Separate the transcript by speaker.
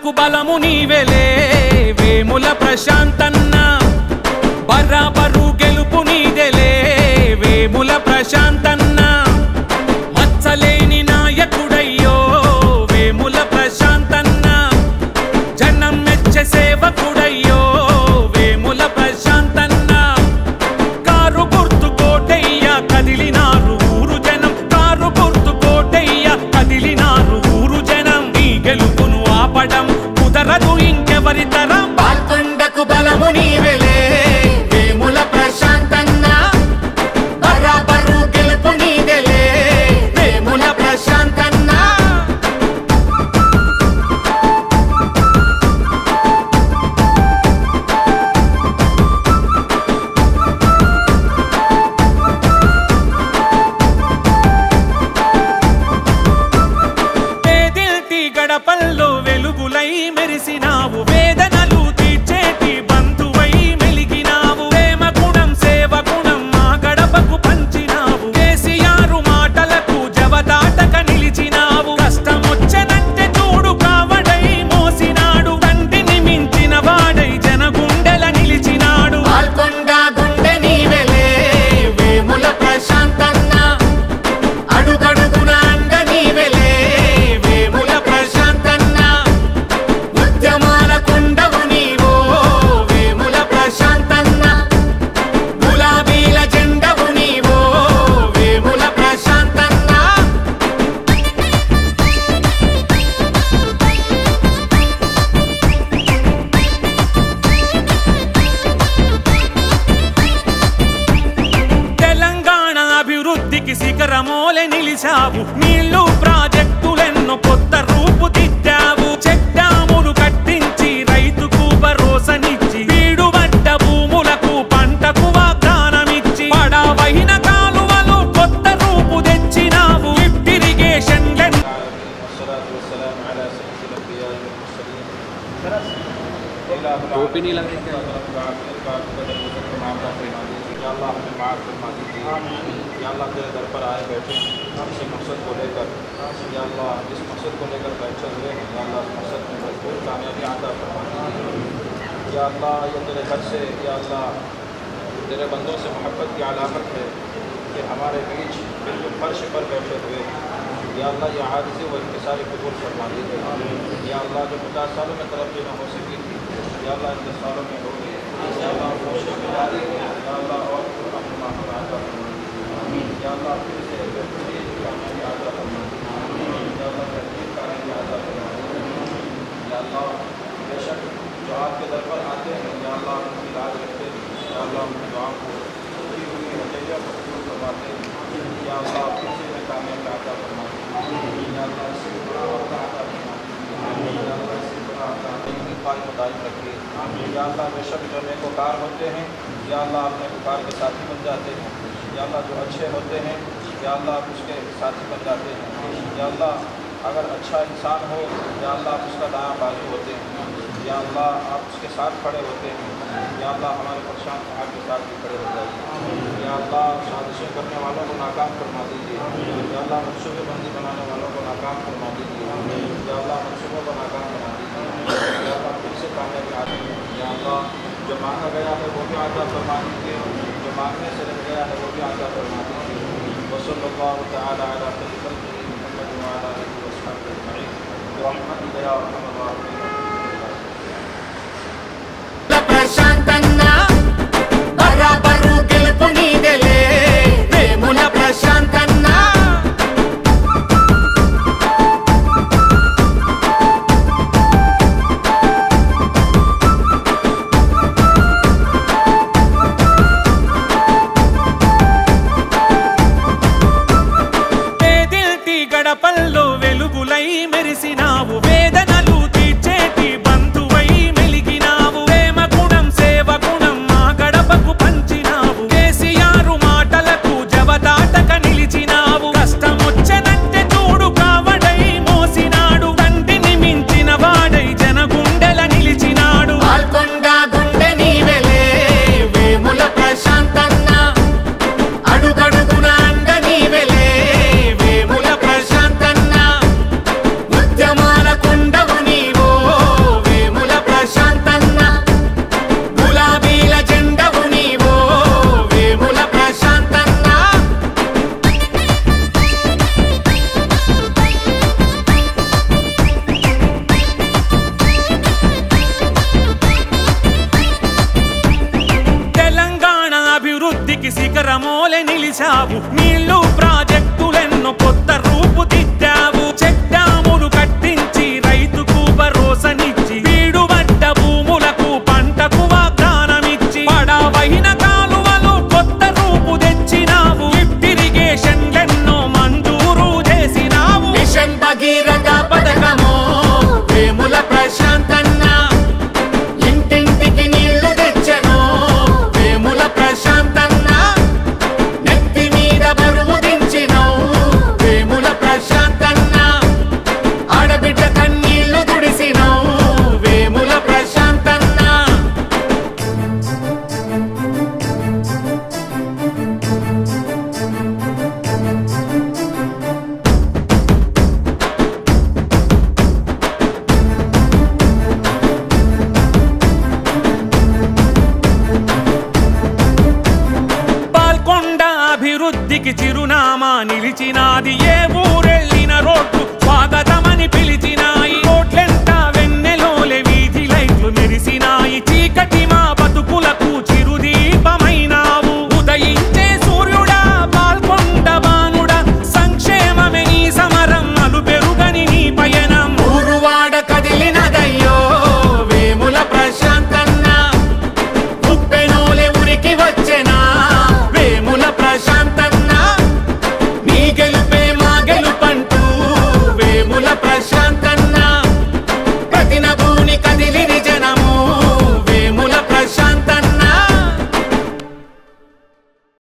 Speaker 1: కొండకు బలము నీవెలే వేముల ప్రశాంతన్న బరాబరు గెలుపు నీదెలే వేముల ప్రశాంతన్న మచ్చలేని నాయకుడయ్యో వేముల ప్రశాంతన్న జనం మెచ్చే సేవకుడయ్యో వేముల ప్రశాంతన్న కారు గుర్తు కోటయ్య కదిలినారు ఊరు జనం కారు గుర్తు కోటయ్య కదిలినారు ఊరు జనం నీ గెలుపును ఆపడం కుదరదు ఇంకెవరి తరం
Speaker 2: పాల్కొండకు బలము నీవెలే వేముల ప్రశాంతన్న బరాబరు గెలుపు నీదెలే వేముల ప్రశాంతన్న
Speaker 1: పేదిల్టి గడపల్లో వెలుగులై మెరిసినావు వేదనలు తీర్చేటి బంధువై మెలిగినావు ప్రేమ గుణం సేవ గుణం మా గడపకు పంచినావు కేసీఆర్ మాటలకు జవదాటక నిలిచినావు కష్టమొచ్చనంటే చూడు కావడై మోసినాడు తండ్రిని మించిన వాడై జనగుండెల నిలిచినాడు
Speaker 2: పాల్కొండ గుండె నీవెలే వేముల ప్రశాంతన్న అడుగడుగున అండ నీవెలే వేముల ప్రశాంతన్న ఉద్యమాల కుండవు నీవో వేముల ప్రశాంతన్న గులాబీల జెండవు నీవో వేముల ప్రశాంతన్న
Speaker 1: తెలంగాణ అభివృద్ధికి శిఖరమోలే నిలిచావు నీళ్లు ప్రాజెక్టులెన్నో కొత్త రూపు దిద్దావు చెక్ డ్యాములు కట్టించి రైతుకు భరోసనిచ్చి వీడుబడ్డ భూములకు పంటకు వాగ్దానమిచ్చి పడవైన కాలువలు కొత్త రూపు తెచ్చినావు లిఫ్ట్ ఇరిగేషన్
Speaker 3: तेरे दर पर आए बैठे किसी मकसद को लेकर जिस मकसद को लेकर बैठे हुए हैं उस मकसद में भरपूर कामयाबी आता फरमा या अल्लाह ये तेरे घर से या अल्लाह तेरे बंदों से मोहब्बत की अलामत है कि हमारे बीच बिल्कुल फर्श पर बैठे हुए या अल्लाह ये हादसे व इंतसारी कबूल फरमा दीजिए या अल्लाह जो 50 सालों में तरक्की न हो सकी थी या अल्लाह इन 10 सालों में हो गई या अल्लाह कोशिश में जारी है या अल्लाह और अपने माहौल आता फरमा या अल्लाह फिर से बेहतरीन कामयाबी आता फरमा या अल्लाह बेहतरीन कामयाबी आता फरमा या अल्लाह बेशक जो आपके दर पर आते हैं या अल्लाह उनकी लाज रखते हैं या अल्लाह उनकी दुआ को पूरी हुई नतीजा मकबूल करवाते हैं या अल्लाह फिर से में कामयाबी आता फरमा या अल्लाह इससे बड़ा होता आता फरमा या अल्लाह इससे बड़ा आता कायम दायम रखिए या अल्लाह बेशक जो नेकोकार होते हैं या अल्लाह आप नेकोकार के साथी बन जाते हैं या अल्लाह जो अच्छे होते हैं या अल्लाह आप उसके साथी बन जाते हैं या अल्लाह अगर अच्छा इंसान हो या अल्लाह आप उसका दायां बाजू होते हैं या अल्लाह आप उसके साथ खड़े होते हैं या अल्लाह हमारे परेशान आपके साथ भी खड़े हो जाइए या अल्लाह साजिशें करने वालों को नाकाम फरमा दीजिए या अल्लाह मनसूबे बंदी बनाने वालों को नाकाम फरमा दीजिए या अल्लाह मनसूबों को नाकाम बना दीजिए या अल्लाह फिर से कामयाबी आते हैं या अल्लाह जो मांगा गया है वो भी आता फरमा दीजिए जो मांगने से रह गया है वो भी आता फरमा दीजिए वसल्लल्लाहु तआला अला खैरि खल्क़िही मुहम्मद व अला आलिहि व अस्हाबिहि अजमईन बिरहमतिका या अरहमर राहिमीन।
Speaker 2: ప్రశాంతన్న బరాబరు గెలుపు నీదెలే వేముల ప్రశాంతన్న
Speaker 1: పేదిల్టి గడపల్లో వెలుగులై మెరిసినావు వేదనలు తీర్చేటి బంధువై మెలిగినావు ప్రేమ గుణం సేవ గుణం మా గడపకు పంచినావు కేసీఆర్ మాటలకు జవదాటక నిలిచినావు కష్టమొచ్చనంటే చూడు కావడై మోసినాడు తండ్రిని మించిన వాడై జనగుండెల నిలిచినాడు
Speaker 2: పాల్కొండ గుండె నీవెలే వేముల ప్రశాంతన్న అడుగడుగున అండ నీవెలే వేముల ప్రశాంతన్న ఉద్యమాల
Speaker 1: స్వాగతమా నిలిచినాది ఏ ఊరెళ్ళిన రోడ్డు స్వాగతమని పిలిచినాయి రోడ్లెంట వెన్నెలోలే వీధి లైట్లు మెరిసినాయి చీకటి మా బతుకులకు చిరుదీపమైనావు ఉదయించే సూర్యుడా పాల్గొండ బానుడా సంక్షేమమే నీ సమరం అలు పెరుగని నీ పయనం
Speaker 2: ఊరువాడ కదిలినదయ్యో వేముల ప్రశాంతన్న ఉప్పెనోలే ఉరికి వచ్చెనా వేముల ప్రశాంతన్న నీ గెలుపే మా గెలుపంటూ వేముల ప్రశాంతన్న ప్రతి నభూని కదిలి నిజ